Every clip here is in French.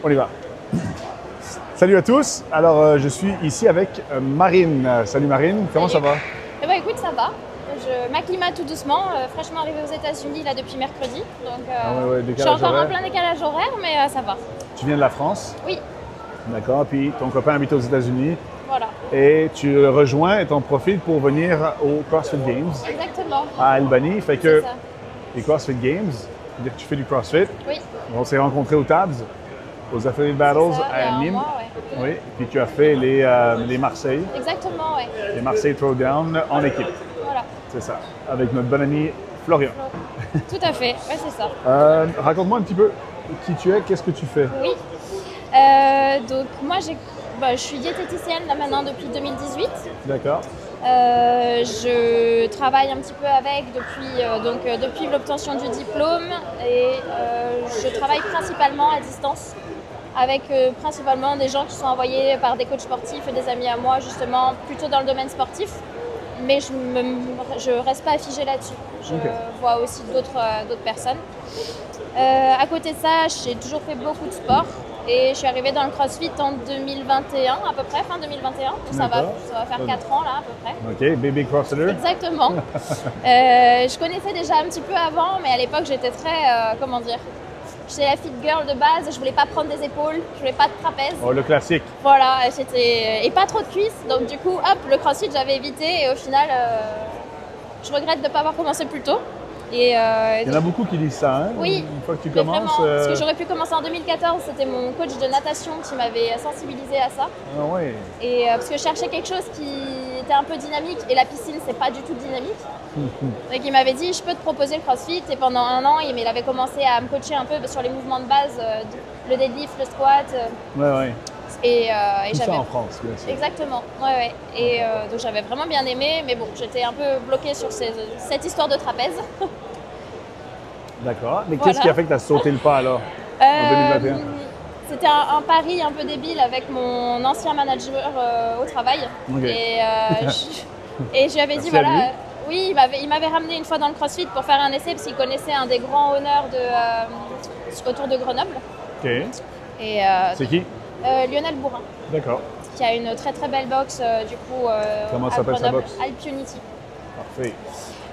On y va. Salut à tous. Alors, je suis ici avec Marine. Salut Marine, comment ça va? Eh ben, écoute, ça va. Je m'acclimate tout doucement, fraîchement arrivée aux États-Unis là depuis mercredi. Donc, je suis encore en plein décalage horaire, mais ça va. Tu viens de la France? Oui. D'accord, puis ton copain habite aux États-Unis. Voilà. Et tu le rejoins et t'en profites pour venir au CrossFit Games. Exactement. À Albany. Fait que ça. les CrossFit Games, c'est-à-dire que tu fais du CrossFit. Oui. On s'est rencontrés au TABS, aux Affiliate Battles Ça, à Nîmes. mois, ouais. Oui, puis tu as fait les Marseille. Exactement, oui. Les Marseille Throwdown en équipe. Voilà. C'est ça, avec notre bon ami Florian. Tout à fait, ouais, c'est ça. Raconte-moi un petit peu qui tu es, qu'est-ce que tu fais? Oui. Donc moi, je suis diététicienne là maintenant depuis 2018. D'accord. Je travaille un petit peu avec depuis l'obtention du diplôme et je travaille principalement à distance avec principalement des gens qui sont envoyés par des coachs sportifs et des amis à moi justement plutôt dans le domaine sportif. Mais je reste pas figée là-dessus. Je vois aussi d'autres personnes. À côté de ça, j'ai toujours fait beaucoup de sport et je suis arrivée dans le CrossFit en 2021 à peu près, fin 2021. Donc ça va faire 4 ans là à peu près. Ok, baby CrossFitter. Exactement. Je connaissais déjà un petit peu avant, mais à l'époque j'étais très, j'étais la fit girl de base, je voulais pas prendre des épaules, je voulais pas de trapèze. Oh, le classique. Voilà, et pas trop de cuisses, donc du coup, hop, le CrossFit j'avais évité et au final, je regrette de ne pas avoir commencé plus tôt. Il y en a beaucoup qui disent ça, hein? Oui, une fois que tu vraiment, commences. parce que j'aurais pu commencer en 2014, c'était mon coach de natation qui m'avait sensibilisée à ça. Ah ouais. Et parce que je cherchais quelque chose qui était un peu dynamique et la piscine c'est pas du tout dynamique. Donc il m'avait dit je peux te proposer le CrossFit et pendant 1 an il avait commencé à me coacher un peu sur les mouvements de base, le deadlift, le squat. Ouais. Et Tout j'avais ça en France, bien sûr. Exactement, ouais. Et donc j'avais vraiment bien aimé, mais bon, j'étais un peu bloquée sur cette histoire de trapèze. D'accord. Mais Voilà. qu'est-ce qui a fait que tu as sauté le pas alors en 2021? C'était un pari un peu débile avec mon ancien manager au travail. Okay. Et je lui avais dit, Merci voilà, oui, il m'avait ramené une fois dans le CrossFit pour faire un essai parce qu'il connaissait un des grands honneurs autour de Grenoble. Ok. Et c'est qui? Lionel Bourrin. D'accord. Qui a une très très belle boxe du coup. Comment s'appelle sa boxe? Alpionity. Parfait.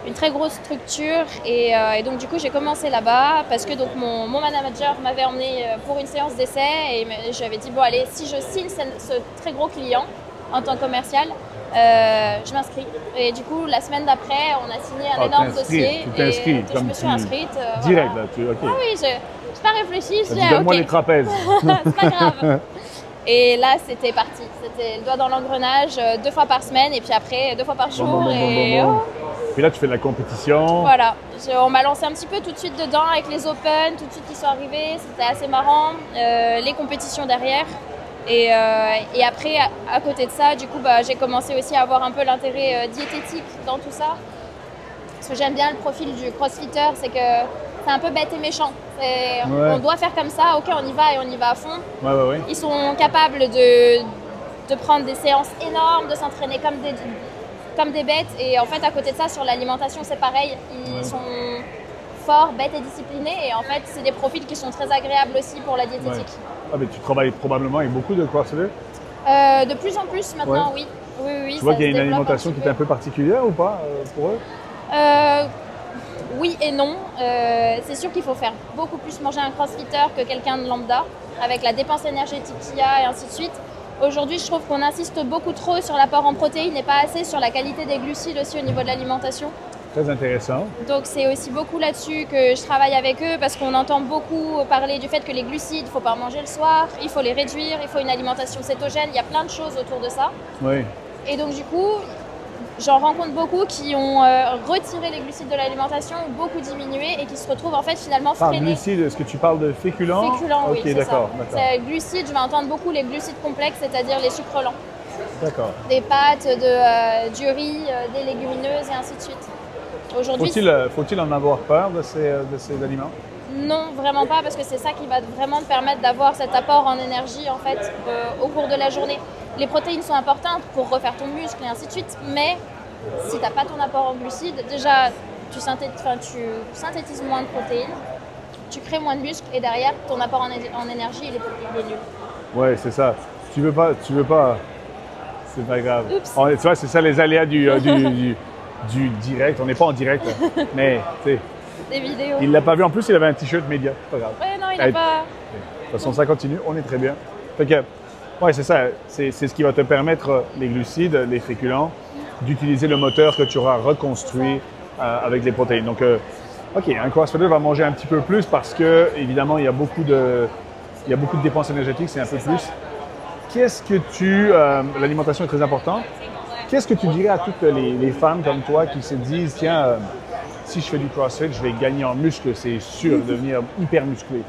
Une très grosse structure et donc du coup j'ai commencé là-bas parce que donc mon manager m'avait emmené pour une séance d'essai et je lui avais dit bon allez, si je signe ce très gros client en tant que commercial, je m'inscris. Et du coup la semaine d'après on a signé un énorme dossier et je me suis inscrite. Direct voilà. là, Ah oui, je n'ai pas réfléchi, je dis donne-moi ok. les trapèzes. C'est pas grave. Et là, c'était parti. C'était le doigt dans l'engrenage 2 fois par semaine et puis après 2 fois par jour. Bon. Puis là, tu fais de la compétition. Voilà. On m'a lancé un petit peu tout de suite dedans avec les Open, tout de suite qui sont arrivés. C'était assez marrant. Les compétitions derrière. Et après, à côté de ça, du coup, j'ai commencé aussi à avoir un peu l'intérêt diététique dans tout ça. Parce que j'aime bien le profil du crossfitter, c'est que c'est un peu bête et méchant. On doit faire comme ça, ok, on y va et on y va à fond. Ouais. Ils sont capables de prendre des séances énormes, de s'entraîner comme des bêtes. Et en fait, à côté de ça, sur l'alimentation, c'est pareil. Ils sont forts, bêtes et disciplinés. Et en fait, c'est des profils qui sont très agréables aussi pour la diététique. Ah, mais tu travailles probablement avec beaucoup de crossfitters? De plus en plus maintenant, oui. Tu vois qu'il y a une alimentation qui est un peu particulière ou pas pour eux? Oui et non. C'est sûr qu'il faut faire beaucoup plus manger un crossfitter que quelqu'un de lambda, avec la dépense énergétique qu'il y a et ainsi de suite. Aujourd'hui, je trouve qu'on insiste beaucoup trop sur l'apport en protéines et pas assez sur la qualité des glucides aussi au niveau de l'alimentation. Très intéressant. Donc c'est aussi beaucoup là-dessus que je travaille avec eux parce qu'on entend beaucoup parler du fait que les glucides, il ne faut pas en manger le soir, il faut les réduire, il faut une alimentation cétogène, il y a plein de choses autour de ça. Oui. Et donc du coup, j'en rencontre beaucoup qui ont retiré les glucides de l'alimentation, beaucoup diminué et qui se retrouvent en fait finalement freinés. Par glucides, est-ce que tu parles de féculents? Féculents, oui, c'est d'accord. C'est glucides, je vais entendre beaucoup les glucides complexes, c'est-à-dire les sucres lents. D'accord. Des pâtes, du riz, des légumineuses et ainsi de suite. Aujourd'hui, faut-il en avoir peur de ces aliments? Non, vraiment pas, parce que c'est ça qui va vraiment te permettre d'avoir cet apport en énergie en fait au cours de la journée. Les protéines sont importantes pour refaire ton muscle et ainsi de suite, mais si tu n'as pas ton apport en glucides, déjà tu synthétises moins de protéines. tu crées moins de muscles et derrière, ton apport en énergie, il est nul. Ouais, c'est ça. Tu veux pas, c'est pas grave. Oups. Tu vois, c'est ça les aléas du direct. On n'est pas en direct, là. Mais, tu sais, Des vidéos. il l'a pas vu. En plus, il avait un t-shirt média. Pas grave. Ouais, non, il Hey. n'a pas... De toute façon, ça continue. On est très bien. Fait que, ouais, c'est ça. C'est ce qui va te permettre, les glucides, les féculents, d'utiliser le moteur que tu auras reconstruit avec les protéines. Donc, OK, un CrossFitter va manger un petit peu plus parce que, évidemment, il y a beaucoup de dépenses énergétiques, c'est un peu plus. Qu'est-ce que l'alimentation est très importante. Qu'est-ce que tu dirais à toutes les femmes comme toi qui se disent, tiens, si je fais du CrossFit, je vais gagner en muscle, c'est sûr, devenir hyper musclé.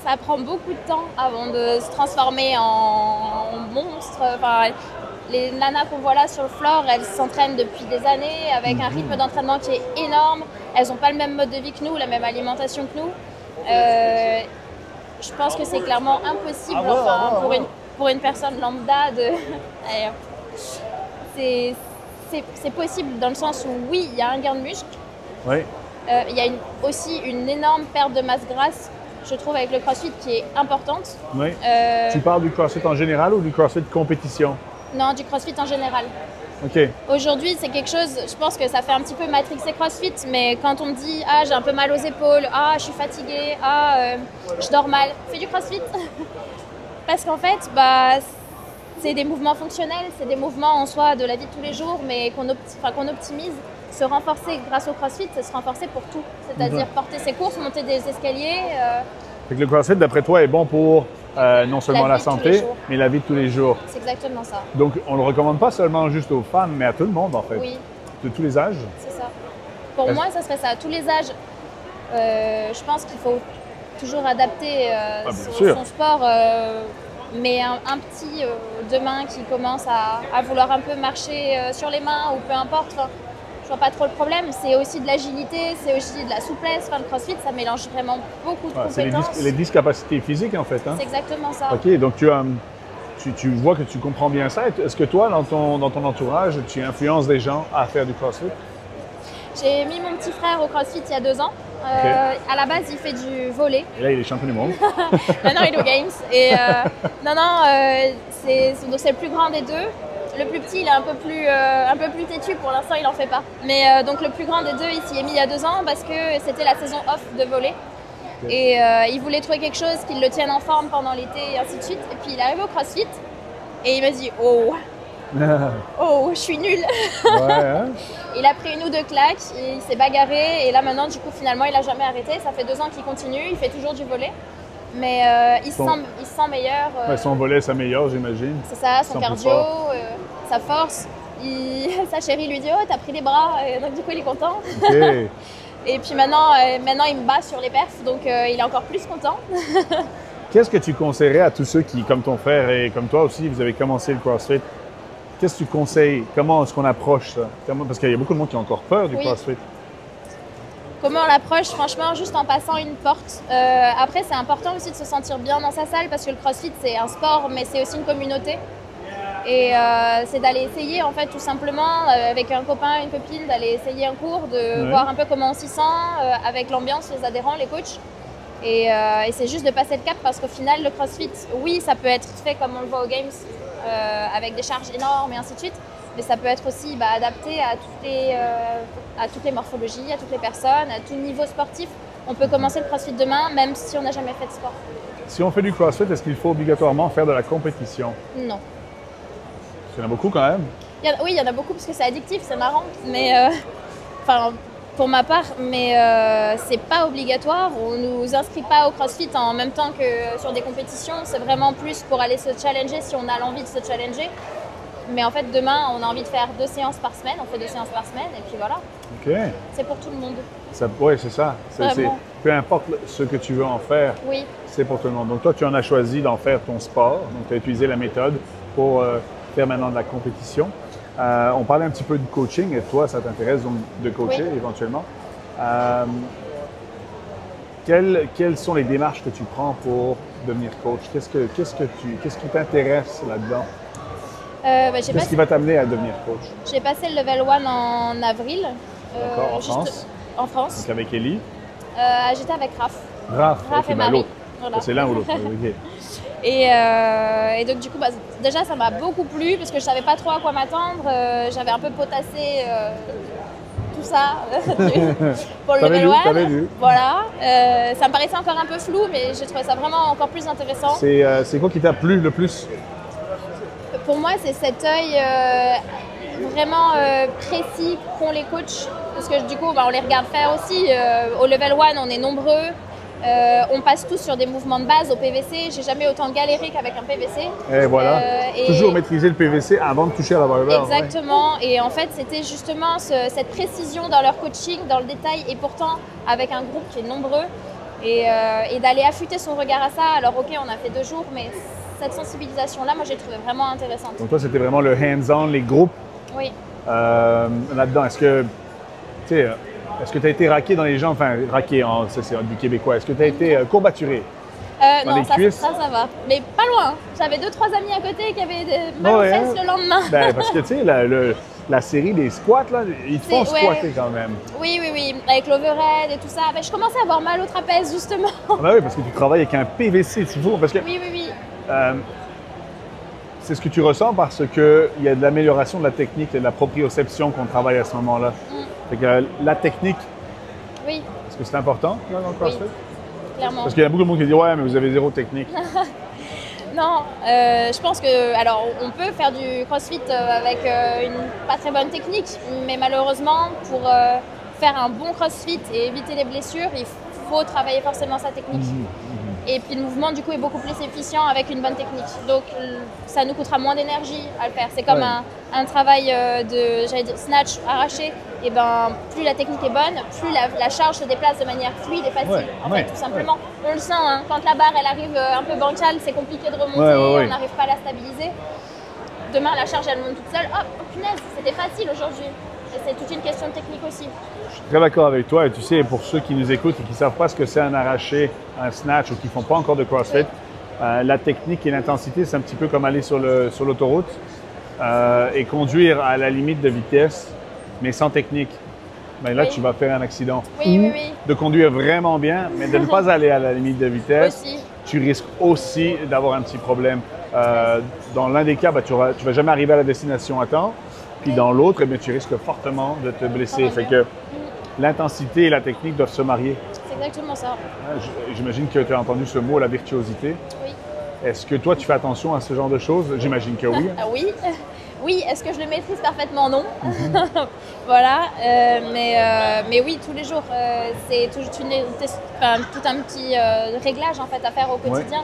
Ça prend beaucoup de temps avant de se transformer en monstre. Enfin, les nanas qu'on voit là sur le floor, elles s'entraînent depuis des années avec un rythme d'entraînement qui est énorme. Elles n'ont pas le même mode de vie que nous, la même alimentation que nous. Je pense que c'est clairement impossible pour une personne lambda de... c'est possible dans le sens où oui, il y a un gain de muscle. Oui. Il y a aussi une énorme perte de masse grasse, je trouve, avec le CrossFit qui est importante. Oui. Tu parles du CrossFit en général ou du CrossFit compétition? Non, du CrossFit en général. OK. Aujourd'hui, c'est quelque chose, je pense que ça fait un petit peu Matrix et CrossFit, mais quand on me dit « Ah, j'ai un peu mal aux épaules, ah, je suis fatiguée, ah, je dors mal », fais du CrossFit. Parce qu'en fait, c'est des mouvements fonctionnels, c'est des mouvements en soi de la vie de tous les jours, mais qu'on optimise. Se renforcer grâce au CrossFit, c'est se renforcer pour tout. C'est-à-dire porter ses courses, monter des escaliers. Fait que le CrossFit, d'après toi, est bon pour non seulement la vie de tous les santé, jours. mais la vie de tous les jours. C'est exactement ça. Donc, on ne le recommande pas seulement juste aux femmes, mais à tout le monde, en fait. Oui, De tous les âges. c'est ça. Pour moi, ça serait ça. À tous les âges, je pense qu'il faut toujours adapter son sport. Mais un petit demain qui commence à vouloir un peu marcher sur les mains ou peu importe, je vois pas trop le problème. C'est aussi de l'agilité, c'est aussi de la souplesse. Enfin, le CrossFit, ça mélange vraiment beaucoup de compétences. C'est les discapacités physiques, en fait. Hein? C'est exactement ça. OK, donc tu vois que tu comprends bien ça. Est-ce que toi, dans ton entourage, tu influences des gens à faire du CrossFit? J'ai mis mon petit frère au CrossFit il y a 2 ans. À la base, il fait du volley. Et là, il est champion du monde. Maintenant, il est aux Games. Et c'est le plus grand des deux. Le plus petit, il est un peu plus têtu. Pour l'instant, il n'en fait pas. Mais donc, le plus grand des deux, il s'y est mis il y a 2 ans parce que c'était la saison off de volley. Okay. Et il voulait trouver quelque chose qui le tienne en forme pendant l'été et ainsi de suite. Et puis, il est arrivé au CrossFit et il m'a dit « Oh, je suis nul !» Ouais, hein? Il a pris 1 ou 2 claques, il s'est bagarré et là maintenant du coup finalement il n'a jamais arrêté. Ça fait 2 ans qu'il continue, il fait toujours du volley. Mais il se sent meilleur. Son volley s'améliore, j'imagine. C'est ça, son cardio, sa force. Sa chérie lui dit « Oh, t'as pris les bras !» Donc du coup il est content. Okay. Et puis maintenant il me bat sur les perfs, donc il est encore plus content. Qu'est-ce que tu conseillerais à tous ceux qui, comme ton frère et comme toi aussi, vous avez commencé le CrossFit? Qu'est-ce que tu conseilles? Comment est-ce qu'on approche ça? Parce qu'il y a beaucoup de monde qui a encore peur du CrossFit. Comment on l'approche? Franchement, juste en passant une porte. Après, c'est important aussi de se sentir bien dans sa salle parce que le CrossFit, c'est un sport, mais c'est aussi une communauté. Et c'est d'aller essayer, en fait, tout simplement, avec un copain, une copine, d'aller essayer un cours, de voir un peu comment on s'y sent, avec l'ambiance, les adhérents, les coachs. Et c'est juste de passer le cap parce qu'au final, le CrossFit, oui, ça peut être fait comme on le voit aux Games, avec des charges énormes et ainsi de suite, mais ça peut être aussi adapté à toutes les morphologies, à toutes les personnes, à tout niveau sportif. On peut commencer le CrossFit demain, même si on n'a jamais fait de sport. Si on fait du CrossFit, est-ce qu'il faut obligatoirement faire de la compétition? Non. Il y en a beaucoup quand même? Oui, il y en a beaucoup parce que c'est addictif, c'est marrant, mais pour ma part, mais c'est pas obligatoire. On nous inscrit pas au CrossFit en même temps que sur des compétitions. C'est vraiment plus pour aller se challenger si on a l'envie de se challenger. Mais en fait, demain, on a envie de faire 2 séances par semaine. On fait 2 séances par semaine et puis voilà. OK. C'est pour tout le monde. Oui, c'est ça. Peu importe ce que tu veux en faire, oui, c'est pour tout le monde. Donc toi, tu en as choisi d'en faire ton sport. Donc tu as utilisé la méthode pour faire maintenant de la compétition. On parlait un petit peu du coaching et toi, ça t'intéresse donc de coacher éventuellement. Quelles sont les démarches que tu prends pour devenir coach? Qu'est-ce qui t'intéresse là-dedans? Qu'est-ce qui va t'amener à devenir coach? J'ai passé le level 1 en avril. D'accord, en France? En France. Donc avec Ellie? J'étais avec Raph. Raph Raph et ben, Marie. l'autre. Voilà. C'est l'un ou l'autre. Ok. Et donc du coup, déjà ça m'a beaucoup plu parce que je savais pas trop à quoi m'attendre. J'avais un peu potassé tout ça pour le T'avais level lu, 1. t'avais lu. Voilà. Ça me paraissait encore un peu flou, mais j'ai trouvé ça vraiment encore plus intéressant. C'est quoi qui t'a plu le plus? Pour moi, c'est cet œil vraiment précis qu'ont les coachs. Parce que du coup, on les regarde faire aussi. Au level 1, on est nombreux. On passe tous sur des mouvements de base au PVC. J'ai jamais autant galéré qu'avec un PVC. Et voilà. Et Toujours maîtriser le PVC avant de toucher à la barbell. exactement. Ouais. Et en fait, c'était justement cette précision dans leur coaching, dans le détail, et pourtant avec un groupe qui est nombreux. Et d'aller affûter son regard à ça. Alors ok, on a fait 2 jours, mais cette sensibilisation-là, moi, j'ai trouvé vraiment intéressante. Donc toi, c'était vraiment le hands-on, les groupes Oui. là-dedans. Est-ce que tu as été raqué dans les jambes, enfin raqué, ça c'est du québécois, est-ce que tu as été courbaturé? Dans Non, les cuisses? ça va. Mais pas loin. J'avais 2-3 amis à côté qui avaient mal aux fesses le lendemain. Ben, parce que tu sais, la série des squats, là, ils te font squatter quand même. Oui. Avec l'overhead et tout ça. Ben, je commençais à avoir mal au trapèze, justement. Ah ben oui, parce que tu travailles avec un PVC, tu vois. Parce que Oui. c'est ce que tu ressens parce qu'il y a de l'amélioration de la technique et de la proprioception qu'on travaille à ce moment-là. Fait que la technique, Oui, est-ce que c'est important là, dans le CrossFit? clairement. Parce qu'il y a beaucoup de monde qui dit ouais, mais vous avez zéro technique. Non, je pense que, alors, on peut faire du CrossFit avec une pas très bonne technique, mais malheureusement, pour faire un bon CrossFit et éviter les blessures, il faut travailler forcément sa technique. Et puis le mouvement, du coup, est beaucoup plus efficient avec une bonne technique. Donc, ça nous coûtera moins d'énergie à le faire. C'est comme un travail j'allais dire, snatch arraché. Et ben, plus la technique est bonne, plus la charge se déplace de manière fluide et facile. En fait, tout simplement. On le sent, hein, quand la barre elle arrive un peu bancale, c'est compliqué de remonter, on n'arrive pas à la stabiliser. Demain, la charge elle monte toute seule. Hop, oh, punaise, c'était facile aujourd'hui. Et c'est toute une question de technique aussi. Je suis très d'accord avec toi. Et tu sais, pour ceux qui nous écoutent et qui ne savent pas ce que c'est un arraché, un snatch ou qui ne font pas encore de CrossFit, la technique et l'intensité, c'est un petit peu comme aller sur l'autoroute et conduire à la limite de vitesse, mais sans technique. Ben là, tu vas faire un accident. Oui. De conduire vraiment bien, mais de ne pas aller à la limite de vitesse, Aussi. tu risques aussi d'avoir un petit problème. Dans l'un des cas, tu ne vas jamais arriver à la destination à temps. Puis dans l'autre, eh bien, tu risques fortement de te blesser. Fait que l'intensité et la technique doivent se marier. C'est exactement ça. J'imagine que tu as entendu ce mot, la virtuosité. Oui. Est-ce que toi, tu fais attention à ce genre de choses? J'imagine que oui. Ah oui. Oui, est-ce que je le maîtrise parfaitement? Non. Voilà. Mais oui, tous les jours. C'est tout un petit réglage en fait, à faire au quotidien.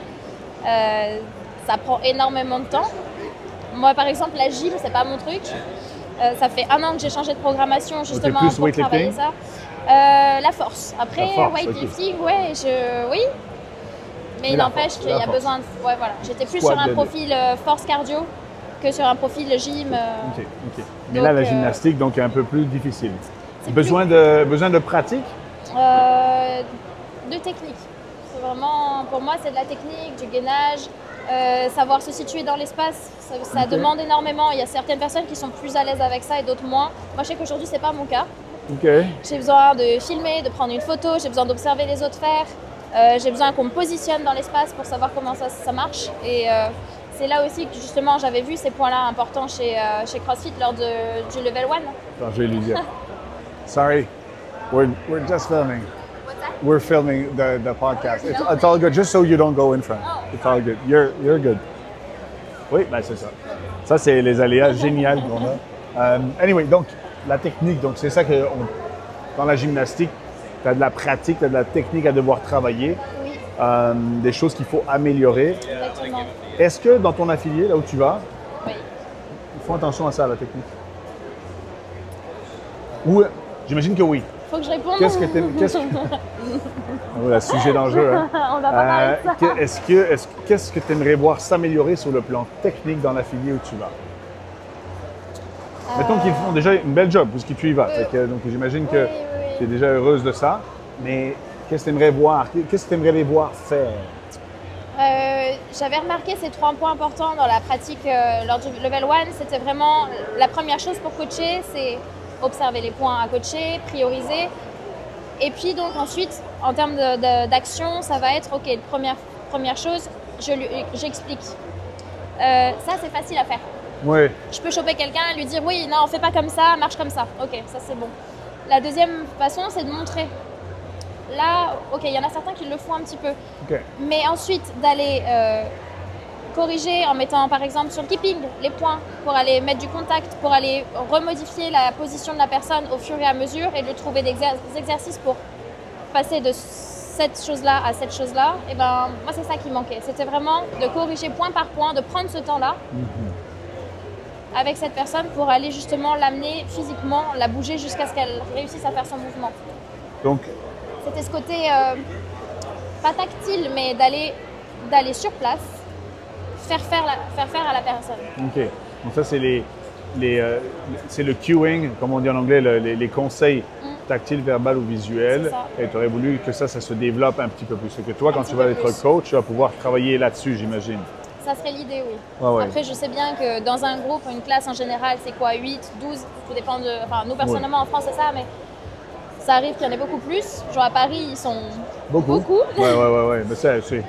Ça prend énormément de temps. Moi, par exemple, la gym, c'est pas mon truc. Ça fait 1 an que j'ai changé de programmation justement plus pour travailler ça. La force. Après, weightlifting, oui. Mais il n'empêche qu'il y a besoin de... Ouais, voilà. J'étais plus sur un profil force cardio que sur un profil gym. OK. Mais donc, là, la gymnastique, donc, est un peu plus difficile. Besoin de pratique? De technique. C'est vraiment, pour moi, c'est de la technique, du gainage. Savoir se situer dans l'espace, ça demande énormément. Il y a certaines personnes qui sont plus à l'aise avec ça et d'autres moins. Moi, je sais qu'aujourd'hui, c'est pas mon cas. J'ai besoin de filmer, de prendre une photo, j'ai besoin d'observer les autres faire. J'ai besoin qu'on me positionne dans l'espace pour savoir comment ça marche. Et c'est là aussi que justement, j'avais vu ces points-là importants chez CrossFit lors du Level 1. Attends, je vais lui dire. Sorry, we're just filming. We're filming the podcast. It's all good, just so you don't go in front. It's all good. You're good. Oui, ben c'est ça. Ça, c'est les aléas géniaux qu'on a. Anyway, donc, la technique, donc c'est ça que dans la gymnastique, tu as de la pratique, tu as de la technique à devoir travailler. Oui. Des choses qu'il faut améliorer. Exactement. Est-ce que dans ton affilié, là où tu vas, Oui. ils font attention à ça, à la technique? Ou, j'imagine que oui. Faut que je réponde. Oh, le sujet d'enjeu. Hein? On va pas parler de ça. Qu'est-ce que tu aimerais voir s'améliorer sur le plan technique dans l'affilié où tu vas? Mettons qu'ils font déjà une belle job parce que tu y vas. Donc j'imagine que tu es déjà heureuse de ça. Mais qu'est-ce que tu aimerais voir? Qu'est-ce que tu aimerais les voir faire? J'avais remarqué ces 3 points importants dans la pratique lors du Level 1. C'était vraiment la première chose pour coacher, c'est observer les points à coacher, prioriser. Et puis donc ensuite, en termes d'action, ça va être, ok, première chose, j'explique. Ça, c'est facile à faire. Oui. Je peux choper quelqu'un et lui dire, oui, non, fais pas comme ça, marche comme ça. Ok, ça c'est bon. La deuxième façon, c'est de montrer. Là, ok, il y en a certains qui le font un petit peu. Okay. Mais ensuite, d'aller corriger en mettant par exemple sur le keeping les points pour aller mettre du contact, pour aller remodifier la position de la personne au fur et à mesure et de trouver des exercices pour passer de cette chose-là à cette chose-là. Et ben, moi, c'est ça qui manquait. C'était vraiment de corriger point par point, de prendre ce temps-là avec cette personne pour aller justement l'amener physiquement, la bouger jusqu'à ce qu'elle réussisse à faire son mouvement. Donc, c'était ce côté pas tactile, mais d'aller sur place, faire faire à la personne. OK. Donc ça, c'est c'est le cueing, comme on dit en anglais, les conseils tactiles, verbal ou visuels. Et tu aurais voulu que ça se développe un petit peu plus. Que toi, quand tu vas être coach, tu vas pouvoir travailler là-dessus, j'imagine. Ça serait l'idée, oui. Ah ouais. Après, je sais bien que dans un groupe, une classe en général, c'est quoi, 8, 12, tout dépend de... Enfin, nous, personnellement, en France, c'est ça, mais ça arrive qu'il y en ait beaucoup plus. Genre à Paris, ils sont beaucoup. Ouais. Mais ça, il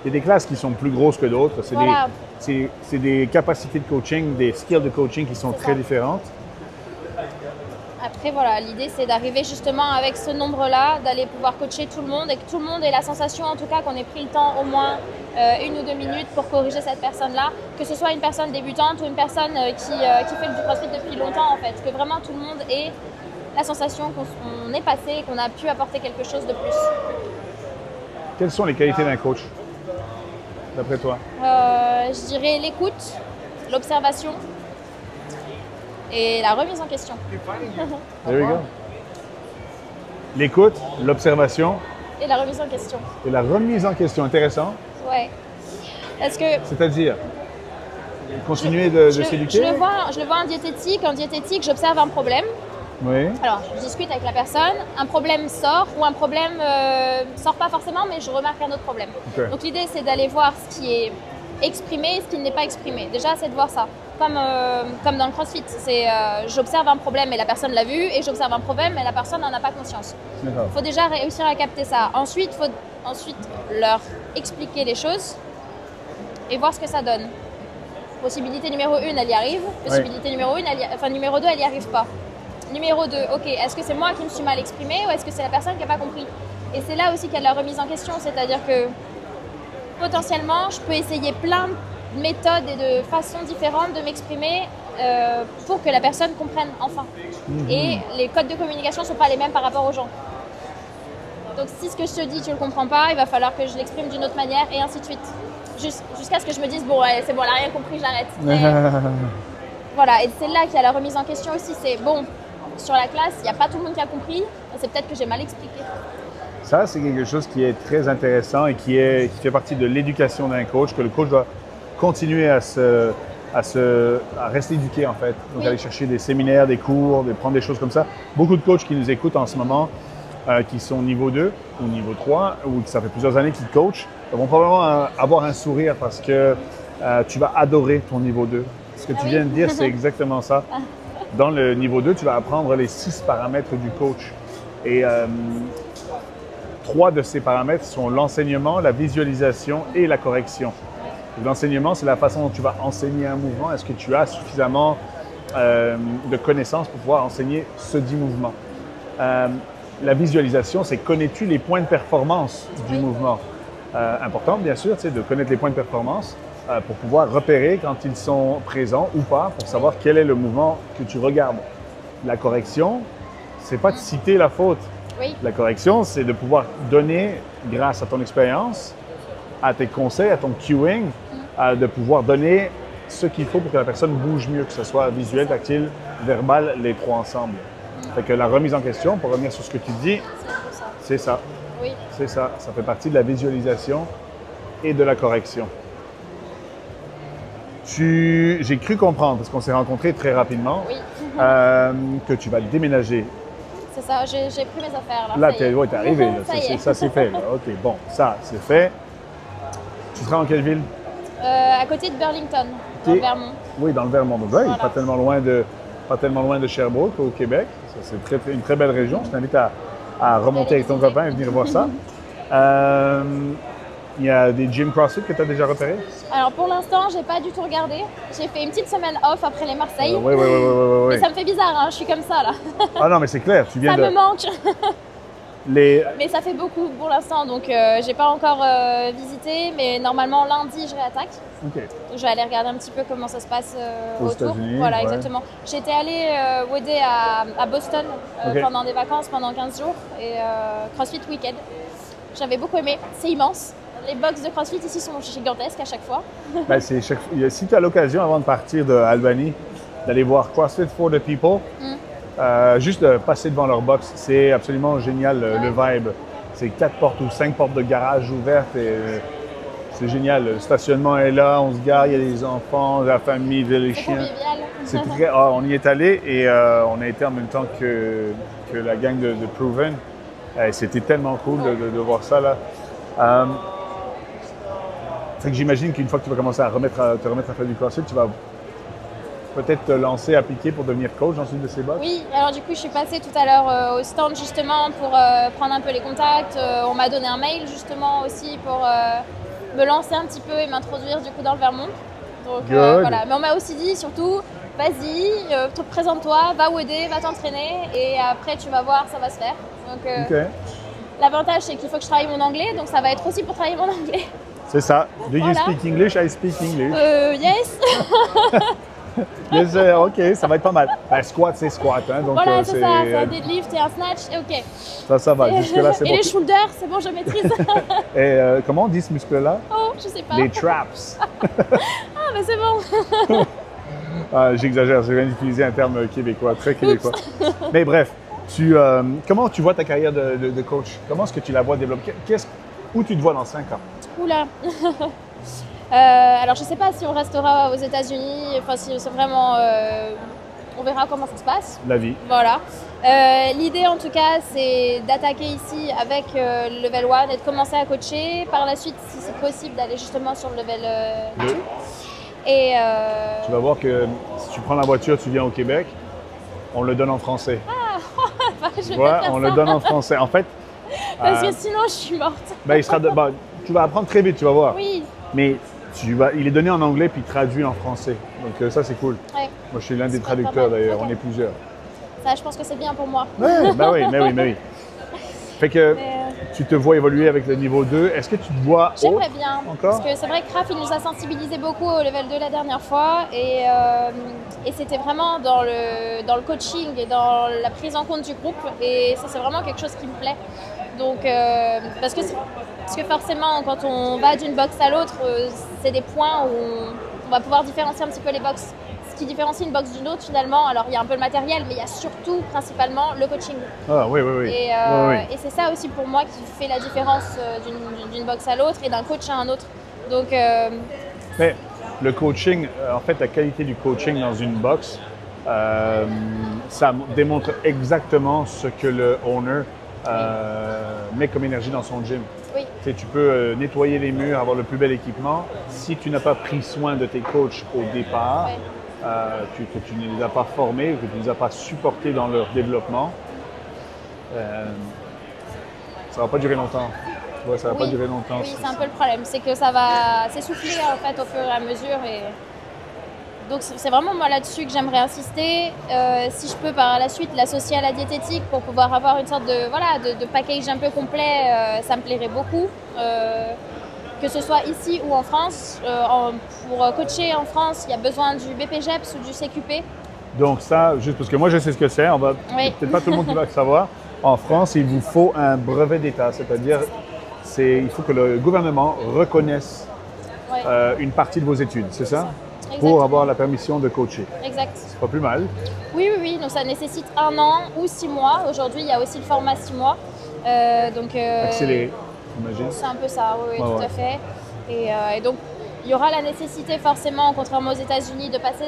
y a des classes qui sont plus grosses que d'autres. Voilà. C'est des capacités de coaching, des skills de coaching qui sont très différentes. Après, voilà, l'idée, c'est d'arriver justement avec ce nombre-là, d'aller pouvoir coacher tout le monde et que tout le monde ait la sensation, en tout cas, qu'on ait pris le temps au moins 1 ou 2 minutes pour corriger cette personne-là, que ce soit une personne débutante ou une personne qui fait du CrossFit depuis longtemps, en fait. Que vraiment tout le monde ait la sensation qu'on est passé et qu'on a pu apporter quelque chose de plus. Quelles sont les qualités d'un coach, d'après toi? Je dirais l'écoute, l'observation et la remise en question. There we go. L'écoute, l'observation. Et la remise en question. Et la remise en question, intéressant. Ouais. Est-ce que... C'est-à-dire, continuer de s'éduquer? Je le vois en diététique. En diététique, j'observe un problème. Oui. Alors, je discute avec la personne, un problème sort ou un problème sort pas forcément, mais je remarque un autre problème. Okay. Donc l'idée, c'est d'aller voir ce qui est exprimé et ce qui n'est pas exprimé. Déjà, c'est de voir ça. Comme dans le CrossFit, j'observe un problème et la personne l'a vu, et j'observe un problème et la personne n'en a pas conscience. Il faut déjà réussir à capter ça. Ensuite, il faut leur expliquer les choses et voir ce que ça donne. Possibilité numéro 1, elle y arrive. Possibilité numéro 2, elle n'y arrive pas. Numéro 2, ok, est-ce que c'est moi qui me suis mal exprimée ou est-ce que c'est la personne qui n'a pas compris? Et c'est là aussi qu'il y a de la remise en question, c'est-à-dire que potentiellement, je peux essayer plein de méthodes et de façons différentes de m'exprimer pour que la personne comprenne enfin. Et les codes de communication ne sont pas les mêmes par rapport aux gens. Donc si ce que je te dis, tu ne le comprends pas, il va falloir que je l'exprime d'une autre manière et ainsi de suite. Jusqu'à ce que je me dise, bon, ouais, c'est bon, elle n'a rien compris, j'arrête. Voilà, et c'est là qu'il y a la remise en question aussi, c'est bon, sur la classe, il n'y a pas tout le monde qui a compris, c'est peut-être que j'ai mal expliqué. Ça, c'est quelque chose qui est très intéressant et qui fait partie de l'éducation d'un coach, que le coach doit continuer à rester éduqué en fait. Donc aller chercher des séminaires, des cours, prendre des choses comme ça. Beaucoup de coachs qui nous écoutent en ce moment, qui sont niveau 2 ou niveau 3, ou qui ça fait plusieurs années qu'ils coachent, vont probablement avoir un sourire parce que tu vas adorer ton niveau 2. Ce que tu viens de dire, c'est exactement ça. Dans le niveau 2, tu vas apprendre les 6 paramètres du coach. Et 3 de ces paramètres sont l'enseignement, la visualisation et la correction. L'enseignement, c'est la façon dont tu vas enseigner un mouvement. Est-ce que tu as suffisamment de connaissances pour pouvoir enseigner ce dit mouvement? La visualisation, c'est connais-tu les points de performance du mouvement? Important, bien sûr, de connaître les points de performance pour pouvoir repérer quand ils sont présents ou pas, pour savoir quel est le mouvement que tu regardes. La correction, c'est pas de citer la faute. Oui. La correction, c'est de pouvoir donner, grâce à ton expérience, à tes conseils, à ton cueing, de pouvoir donner ce qu'il faut pour que la personne bouge mieux, que ce soit visuel, tactile, verbal, les 3 ensemble. Fait que la remise en question, pour revenir sur ce que tu dis, c'est ça. Oui. C'est ça. Ça fait partie de la visualisation et de la correction. J'ai cru comprendre, parce qu'on s'est rencontrés très rapidement, oui. Que tu vas déménager. C'est ça, j'ai pris mes affaires là. Là, t'es arrivé. Là. Ça, c'est fait. Là. OK, bon, ça, c'est fait. Tu seras en quelle ville? À côté de Burlington, dans le Vermont. Oui, dans le Vermont. Donc, voilà. Pas tellement loin de Sherbrooke, au Québec. C'est une très belle région. Je t'invite à à remonter avec ton visiter. copain et venir voir ça. Il y a des gyms CrossFit que tu as déjà repérés? Alors pour l'instant, j'ai pas du tout regardé. J'ai fait une petite semaine off après les Marseille. Oui. Mais ça me fait bizarre, hein, je suis comme ça là. Ah non, mais c'est clair, tu viens Ça me manque. Les... Mais ça fait beaucoup pour l'instant, donc j'ai pas encore visité. Mais normalement lundi, je réattaque. OK. Donc, je vais aller regarder un petit peu comment ça se passe Aux autour. États-Unis, Voilà, ouais. exactement. J'étais allée WODer à Boston Ok. pendant des vacances, pendant 15 jours. Et CrossFit Weekend. J'avais beaucoup aimé. C'est immense. Les box de CrossFit ici sont gigantesques à chaque fois. Ben, si tu as l'occasion avant de partir d'Albany, d'aller voir CrossFit for the People, juste de passer devant leur box, c'est absolument génial le vibe. C'est 4 portes ou 5 portes de garage ouvertes et c'est génial. Le stationnement est là, on se gare, il y a les enfants, la famille, les C'est chiens. convivial. C'est très. On y est allé et on a été en même temps que la gang de Proven. C'était tellement cool de voir ça là. Fait que j'imagine qu'une fois que tu vas commencer te remettre à faire du CrossFit, tu vas peut-être te lancer, appliquer pour devenir coach dans une de ces box. Oui, alors du coup, je suis passée tout à l'heure au stand justement pour prendre un peu les contacts. On m'a donné un mail justement aussi pour me lancer un petit peu et m'introduire du coup dans le Vermont. Donc Good. voilà, mais on m'a aussi dit surtout, vas-y, présente-toi, va WODer, va t'entraîner et après tu vas voir, ça va se faire. Donc OK. l'avantage c'est qu'il faut que je travaille mon anglais, donc ça va être aussi pour travailler mon anglais. C'est ça. Do you Voilà. speak English? I speak English. Yes. Yes, OK, ça va être pas mal. Ben, squat, c'est squat. Hein, donc, Voilà, c'est ça, c'est un deadlift et un snatch, et ok. ça va. Jusque-là, c'est et bon. les shoulders, c'est bon, je maîtrise. Et comment on dit ce muscle-là? Oh, je sais pas. Les traps. Ah, mais c'est bon. J'exagère, je viens d'utiliser un terme québécois, très québécois. Mais bref, comment tu vois ta carrière de coach? Comment est-ce que tu la vois développer? Où tu te vois dans 5 ans? Oula. Alors, je sais pas si on restera aux États-Unis, enfin, si c'est vraiment. On verra comment ça se passe. La vie. Voilà. L'idée, en tout cas, c'est d'attaquer ici avec le level 1 et de commencer à coacher. Par la suite, si c'est possible, d'aller justement sur le level 2. Deux. Et Tu vas voir que si tu prends la voiture, tu viens au Québec, on le donne en français. je vais Tu vois, pas faire on ça. le donne en français. En fait, Parce que sinon, je suis morte. ben, tu vas apprendre très vite, tu vas voir. Oui. Mais il est donné en anglais puis traduit en français. Donc ça, c'est cool. Ouais. Moi, je suis l'un des C'est pas traducteurs mal. d'ailleurs. Ok. On est plusieurs. Ça, je pense que c'est bien pour moi. Ouais, ben oui, mais oui. Fait que Mais, tu te vois évoluer avec le niveau 2. Est-ce que tu te vois haut? j'aimerais bien. Encore? Parce que c'est vrai que Raph, il nous a sensibilisé beaucoup au level 2 la dernière fois. Et c'était vraiment dans le coaching et dans la prise en compte du groupe. Et ça, c'est vraiment quelque chose qui me plaît. Donc, parce que forcément, quand on va d'une box à l'autre, c'est des points où on va pouvoir différencier un petit peu les boxes. Ce qui différencie une box d'une autre, finalement, alors il y a un peu le matériel, mais il y a surtout, principalement, le coaching. Ah oui. Et, Oui. et c'est ça aussi pour moi qui fait la différence d'une box à l'autre et d'un coach à un autre. Donc, Mais le coaching, en fait, la qualité du coaching dans une box, ça démontre exactement ce que le owner met comme énergie dans son gym. oui, Tu sais, tu peux nettoyer les murs, avoir le plus bel équipement. Si tu n'as pas pris soin de tes coachs au départ, ouais. que tu ne les as pas formés, que tu ne les as pas supportés dans leur développement, ça ne va pas durer longtemps. Tu vois, ça va pas durer longtemps. Oui, c'est un peu le problème, c'est que ça va s'essouffler en fait au fur et à mesure. Et... Donc c'est vraiment moi là-dessus que j'aimerais insister. Si je peux par la suite l'associer à la diététique pour pouvoir avoir une sorte de package un peu complet, ça me plairait beaucoup. Que ce soit ici ou en France. Pour coacher en France, il y a besoin du BPGEPS ou du CQP. Donc ça, juste parce que moi je sais ce que c'est, Oui. peut-être pas tout le monde qui va le savoir. En France, il vous faut un brevet d'État, c'est-à-dire il faut que le gouvernement reconnaisse Ouais. une partie de vos études, c'est ça? Exactement. Pour avoir la permission de coacher. Exact. C'est pas plus mal. Oui. Donc ça nécessite 1 an ou 6 mois. Aujourd'hui, il y a aussi le format 6 mois. Accéléré, j'imagine. C'est un peu ça, oui, Ouais, tout ouais. à fait. Et donc, il y aura la nécessité forcément, contrairement aux États-Unis, de passer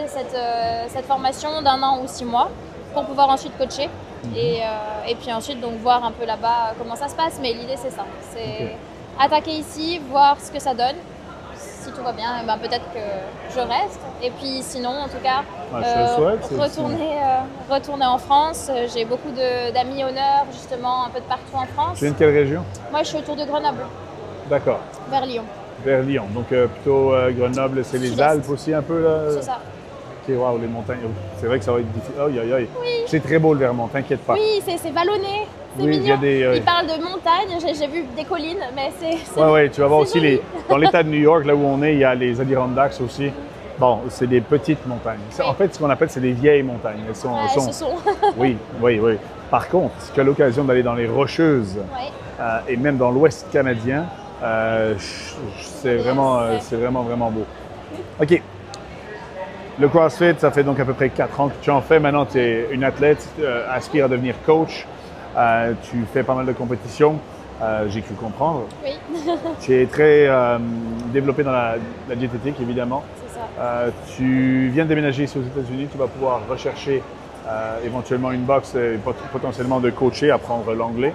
cette formation d'1 an ou 6 mois pour pouvoir ensuite coacher. Et puis ensuite, donc, voir un peu là-bas comment ça se passe. Mais l'idée, c'est ça. C'est Ok. attaquer ici, voir ce que ça donne. si tout va bien, eh ben, peut-être que je reste. Et puis sinon, en tout cas, Je le souhaite. retourner en France. J'ai beaucoup d'amis honneurs, justement, un peu de partout en France. Tu viens de quelle région? Moi, je suis autour de Grenoble, D'accord. vers Lyon. Vers Lyon. Donc plutôt Grenoble, c'est les Sud-Est. Alpes aussi un peu là? C'est ça. Ok, waouh, les montagnes. C'est vrai que ça va être difficile. Aïe, aïe, aïe. Oui. C'est très beau le Vermont, t'inquiète pas. Oui, c'est vallonné, c'est Oui, il y a mignon. des, Ils parlent de montagnes, j'ai vu des collines, mais c'est Ouais, tu vas voir c'est aussi joli. dans l'État de New York, là où on est, il y a les Adirondacks aussi. Bon, c'est des petites montagnes. Oui. En fait, ce qu'on appelle, c'est des vieilles montagnes. Elles sont, Ouais, ce sont. Oui. Par contre, si tu as l'occasion d'aller dans les Rocheuses Ouais. et même dans l'Ouest canadien, c'est vraiment, Ouais. c'est vraiment beau. OK. Le CrossFit, ça fait donc à peu près 4 ans que tu en fais. Maintenant, tu es une athlète, aspire à devenir coach. Tu fais pas mal de compétitions, j'ai cru comprendre. Oui, Tu es très développé dans la diététique, évidemment. c'est ça. Tu viens de déménager ici aux États-Unis. Tu vas pouvoir rechercher éventuellement une box et potentiellement de coacher, apprendre l'anglais.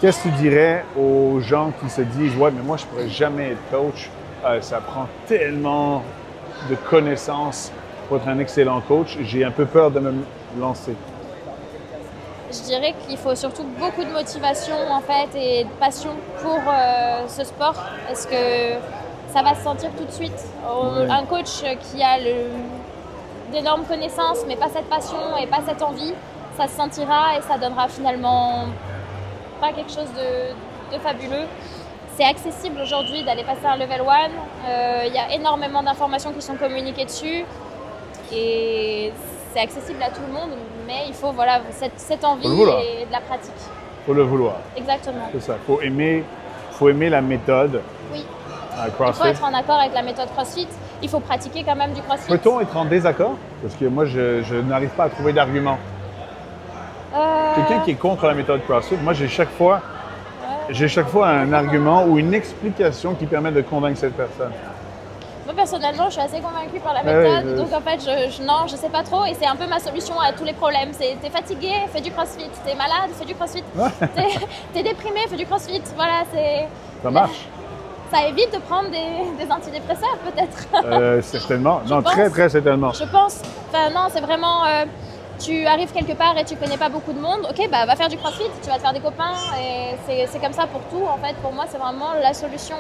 Qu'est-ce que tu dirais aux gens qui se disent « Ouais, mais moi, je ne pourrais jamais être coach. Ça prend tellement de connaissances pour être un excellent coach. J'ai un peu peur de me lancer. » Je dirais qu'il faut surtout beaucoup de motivation en fait et de passion pour ce sport parce que ça va se sentir tout de suite. Ouais. Un coach qui a d'énormes connaissances mais pas cette passion et pas cette envie, ça se sentira et ça donnera finalement pas quelque chose de fabuleux. C'est accessible aujourd'hui d'aller passer un level 1. Il y a énormément d'informations qui sont communiquées dessus et c'est accessible à tout le monde, mais il faut cette envie et de la pratique. Il faut le vouloir. Exactement. C'est ça. Il faut aimer la méthode Oui. Il CrossFit. faut être en accord avec la méthode CrossFit. Il faut pratiquer quand même du CrossFit. Peut-on être en désaccord? Parce que moi, je n'arrive pas à trouver d'argument. Quelqu'un qui est contre la méthode CrossFit, moi, j'ai chaque fois un argument ou une explication qui permet de convaincre cette personne. Moi, personnellement, je suis assez convaincue par la méthode. Ouais, donc, en fait, je sais pas trop. Et c'est un peu ma solution à tous les problèmes. C'est t'es fatigué, fais du CrossFit. T'es malade, fais du CrossFit. T'es déprimé, fais du CrossFit. Voilà, c'est... Ça marche? Ça évite de prendre des antidépresseurs, peut-être. Certainement. Non, pense. très certainement. Je pense. Enfin, non, c'est vraiment... tu arrives quelque part et tu connais pas beaucoup de monde. Ok, bah va faire du CrossFit, tu vas te faire des copains. Et c'est comme ça pour tout. En fait, pour moi, c'est vraiment la solution...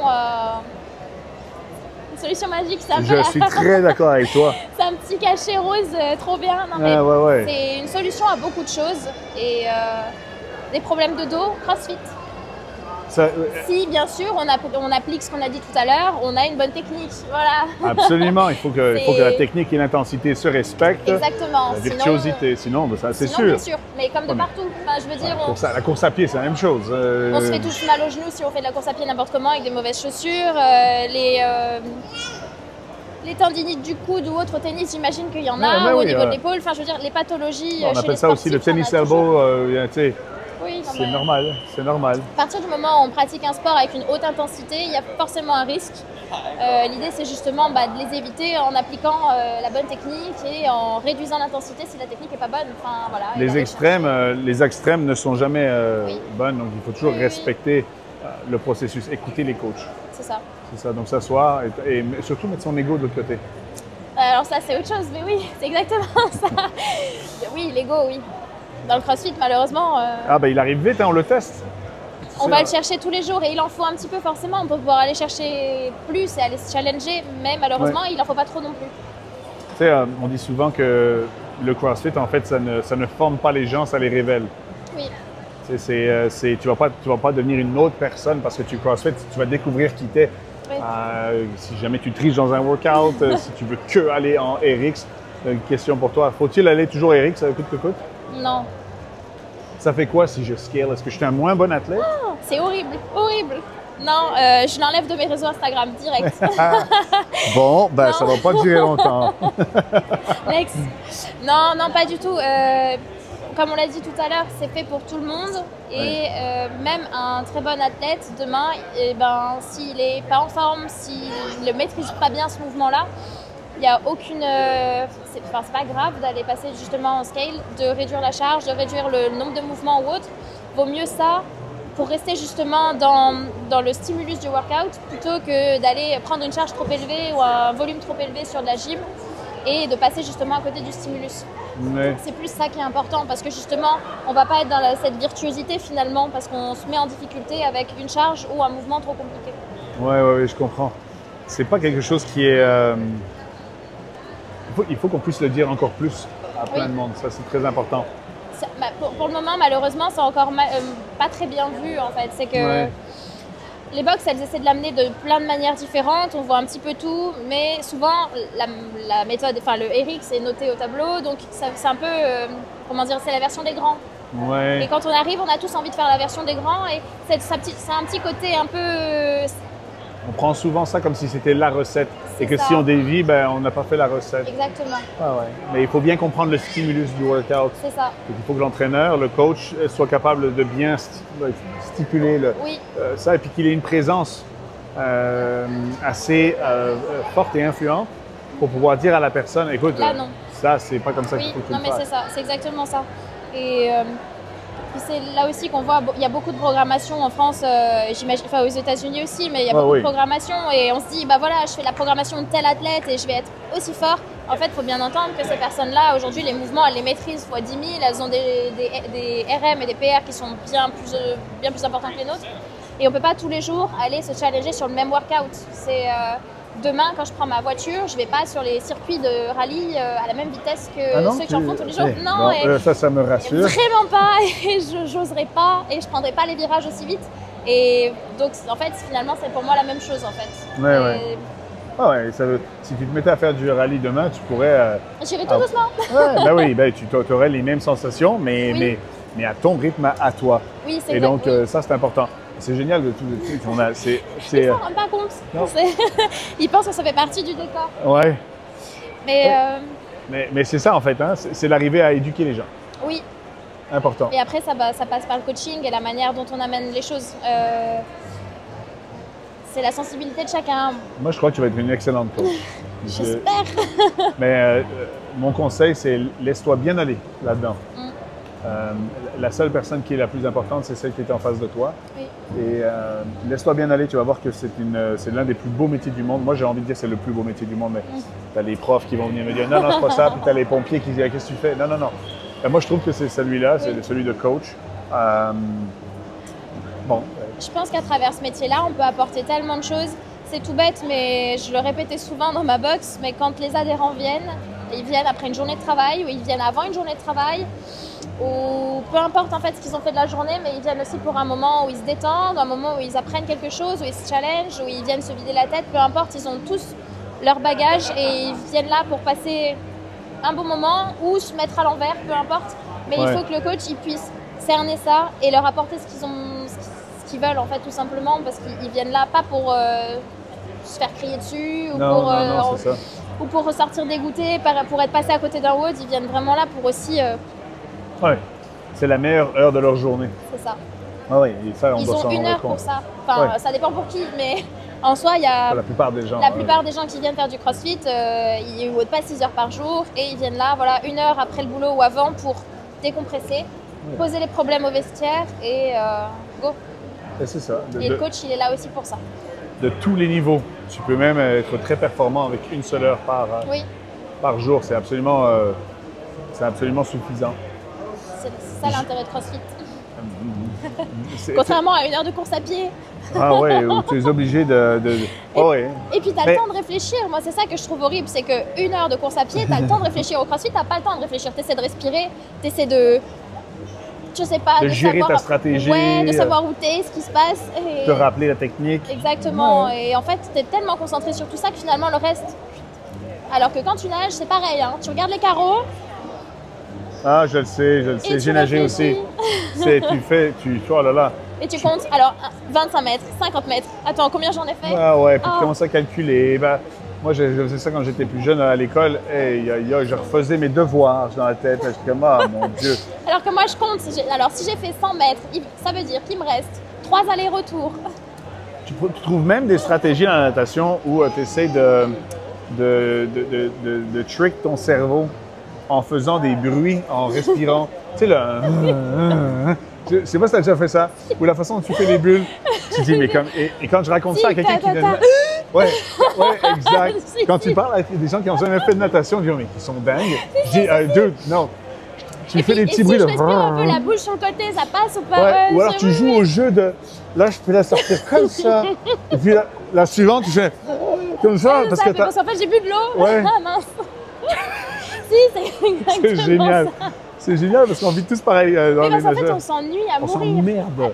Une solution magique, c'est un peu Je suis très d'accord avec toi. C'est un petit cachet rose trop bien. Non, mais Ouais. c'est une solution à beaucoup de choses. Et des problèmes de dos, CrossFit. Ça, Si, bien sûr, on applique ce qu'on a dit tout à l'heure, on a une bonne technique. Voilà. absolument. Il faut que la technique et l'intensité se respectent. Exactement. La virtuosité, sinon ça, c'est sûr. Bien sûr. Mais comme de partout. Enfin, je veux dire, La course à pied, c'est la même chose. on se fait tous mal aux genoux si on fait de la course à pied n'importe comment avec des mauvaises chaussures. Les tendinites du coude ou autre au tennis, j'imagine qu'il y en a, ou au niveau de l'épaule. Enfin, je veux dire, les pathologies. On chez appelle les ça aussi le sportifs, tennis il y en a toujours. elbow. Tu sais, Oui, non, c'est mais normal. C'est normal. À partir du moment où on pratique un sport avec une haute intensité, il y a forcément un risque. L'idée, c'est justement de les éviter en appliquant la bonne technique et en réduisant l'intensité si la technique n'est pas bonne. Enfin, voilà, Les extrêmes ne sont jamais bonnes, donc il faut toujours Oui. respecter le processus, écouter les coachs. C'est ça. C'est ça, donc s'asseoir et surtout mettre son ego de l'autre côté. Alors ça, c'est autre chose, mais oui, c'est exactement ça. Oui, l'ego, oui. Dans le CrossFit, malheureusement, Ah ben il arrive vite, hein, on le teste. on va le chercher tous les jours et il en faut un petit peu forcément pour pouvoir aller chercher plus et aller se challenger, mais malheureusement, il en faut pas trop non plus. Tu sais, on dit souvent que le CrossFit, en fait, ça ne forme pas les gens, ça les révèle. Oui, Tu vas pas devenir une autre personne parce que tu CrossFit, tu vas découvrir qui t'es. oui. Si jamais tu triches dans un workout, si tu veux que aller en RX, une question pour toi, faut-il aller toujours RX coûte que coûte? Non. Ça fait quoi si je scale? Est-ce que je suis un moins bon athlète? C'est horrible, horrible. Non, je l'enlève de mes réseaux Instagram direct. Bon, ben Non. ça va pas durer longtemps. Next. Non, pas du tout. Comme on l'a dit tout à l'heure, c'est fait pour tout le monde. Et même un très bon athlète, demain, s'il n'est pas en forme, s'il ne maîtrise pas bien ce mouvement-là, il n'y a aucune... c'est pas grave d'aller passer justement en scale, de réduire la charge, de réduire le nombre de mouvements ou autre. Vaut mieux ça pour rester justement dans le stimulus du workout plutôt que d'aller prendre une charge trop élevée ou un volume trop élevé sur de la gym et de passer justement à côté du stimulus. Ouais. C'est plus ça qui est important parce que justement, on ne va pas être dans cette virtuosité finalement parce qu'on se met en difficulté avec une charge ou un mouvement trop compliqué. Ouais, je comprends. C'est pas quelque chose qui est... Il faut qu'on puisse le dire encore plus à plein de monde. Ça, c'est très important. Pour le moment, malheureusement, c'est encore pas très bien vu en fait. C'est que les box, elles essaient de l'amener de plein de manières différentes. On voit un petit peu tout, mais souvent, la méthode, enfin le RX est noté au tableau, donc c'est un peu, comment dire, c'est la version des grands. Ouais. Et quand on arrive, on a tous envie de faire la version des grands et c'est un petit côté un peu... On prend souvent ça comme si c'était la recette et que ça. si on dévie, ben, on n'a pas fait la recette. Exactement, Ah ouais. Mais il faut bien comprendre le stimulus du workout. c'est ça. Donc, il faut que l'entraîneur, le coach, soit capable de bien stipuler Oui, ça et puis qu'il ait une présence assez forte et influente pour pouvoir dire à la personne, écoute, là non. ça, c'est pas comme ça qu'il Oui, faut que tu non le mais c'est fasses. ça, c'est exactement ça. Et puis c'est là aussi qu'on voit, il y a beaucoup de programmation en France, j'imagine, enfin aux États-Unis aussi, mais il y a beaucoup de programmation et on se dit, bah voilà, je fais la programmation de tel athlète et je vais être aussi fort. En fait, il faut bien entendre que ces personnes-là, aujourd'hui, les mouvements, elles les maîtrisent fois 10 000, elles ont des RM et des PR qui sont bien plus importants que les nôtres. Et on ne peut pas tous les jours aller se challenger sur le même workout. C'est demain, quand je prends ma voiture, je ne vais pas sur les circuits de rallye à la même vitesse que ceux qui en font tous les jours. Non, ça me rassure. Vraiment pas, et je n'oserais pas, et je ne prendrais pas les virages aussi vite. Et donc, en fait, finalement, c'est pour moi la même chose, en fait. Ouais. Ah ouais, si tu te mettais à faire du rallye demain, tu pourrais... J'irai tout doucement. Ouais, ben oui, tu aurais les mêmes sensations, mais à ton rythme, à toi. Oui, c'est Et vrai. donc, ça, c'est important. C'est génial de tout. Ils ne s'en rendent pas compte. Ils pensent que ça fait partie du décor. Ouais. Mais c'est ça, en fait. Hein, c'est d'arriver à éduquer les gens. oui. Important. Et après, ça passe par le coaching et la manière dont on amène les choses. C'est la sensibilité de chacun. Moi, je crois que tu vas être une excellente coach. J'espère. Mais mon conseil, c'est laisse-toi bien aller là-dedans. La seule personne qui est la plus importante, c'est celle qui est en face de toi. Oui. Et laisse-toi bien aller, tu vas voir que c'est l'un des plus beaux métiers du monde. Moi, j'ai envie de dire que c'est le plus beau métier du monde, mais tu as les profs qui vont venir me dire non, c'est pas ça. Puis tu as les pompiers qui disent qu'est-ce que tu fais? Non. Moi, je trouve que c'est celui-là, c'est celui de coach. Je pense qu'à travers ce métier-là, on peut apporter tellement de choses. C'est tout bête, mais je le répétais souvent dans ma box, mais quand les adhérents viennent, ils viennent après une journée de travail ou ils viennent avant une journée de travail, ou peu importe en fait ce qu'ils ont fait de la journée, mais ils viennent aussi pour un moment où ils se détendent, un moment où ils apprennent quelque chose, où ils se challengent, où ils viennent se vider la tête, peu importe, ils ont tous leur bagage et ils viennent là pour passer un bon moment ou se mettre à l'envers, peu importe. Mais il faut que le coach il puisse cerner ça et leur apporter ce qu'ils veulent en fait tout simplement, parce qu'ils viennent là pas pour se faire crier dessus ou pour ressortir dégoûté, pour être passé à côté d'un WOD. Ils viennent vraiment là pour aussi... Ouais, c'est la meilleure heure de leur journée. C'est ça. Ah oui, et ça, ils ont une heure pour ça. Enfin, ça dépend pour qui, mais en soi, il y a... La plupart des gens. La plupart des gens qui viennent faire du crossfit, ils ne WOD pas 6 heures par jour et ils viennent là, voilà, une heure après le boulot ou avant pour décompresser, poser les problèmes au vestiaire et go. Et c'est ça. Et le coach, il est là aussi pour ça. De tous les niveaux. Tu peux même être très performant avec une seule heure par jour. C'est absolument suffisant. C'est ça l'intérêt de CrossFit. Contrairement à une heure de course à pied. Ah ouais, où tu es obligé de... Et puis tu as le temps de réfléchir. Moi, c'est ça que je trouve horrible. C'est qu'une heure de course à pied, tu as le temps de réfléchir. Au CrossFit, tu n'as pas le temps de réfléchir. Tu essaies de respirer, tu essaies de... Je sais pas, de gérer ta stratégie. Ouais, de savoir où t'es, ce qui se passe. De rappeler la technique. Exactement. Ouais. Et en fait, tu es tellement concentré sur tout ça que finalement, le reste... Alors que quand tu nages, c'est pareil. Hein. Tu regardes les carreaux. Ah, je le sais. J'ai nagé aussi. Oh là là. Et tu comptes, alors 25 mètres, 50 mètres. Attends, combien j'en ai fait? Ah ouais, puis tu commences à calculer. Moi, je faisais ça quand j'étais plus jeune à l'école. Et je refaisais mes devoirs dans la tête. J'étais comme, ah mon Dieu. Alors que moi, je compte. Alors, si j'ai fait 100 mètres, ça veut dire qu'il me reste 3 allers-retours. Tu trouves même des stratégies dans la natation où tu essaies de trick ton cerveau en faisant des bruits, en respirant. Tu sais, là. Je sais pas si tu as déjà fait ça. Ou la façon dont tu fais les bulles. Tu te dis, mais comme. Et quand je raconte ça à quelqu'un qui. Ouais, exact. Quand tu parles avec des gens qui n'ont jamais fait de natation, ils disent, mais ils sont dingues. Je dis, dude, non. Tu fais des petits bruits de. Si je respire un peu la bouche sur le côté, ça passe ou pas? Ouais, ou alors tu joues au jeu de. Là, je peux la sortir comme ça. Et puis la suivante, tu fais comme ça. Parce que parce qu'en fait, j'ai bu de l'eau. Ouais. Ah mince. Si, c'est exactement c'est génial. ça. C'est génial parce qu'on vit tous pareil dans Mais les parce qu'en fait, nageurs. on s'ennuie à On mourir. s'emmerde.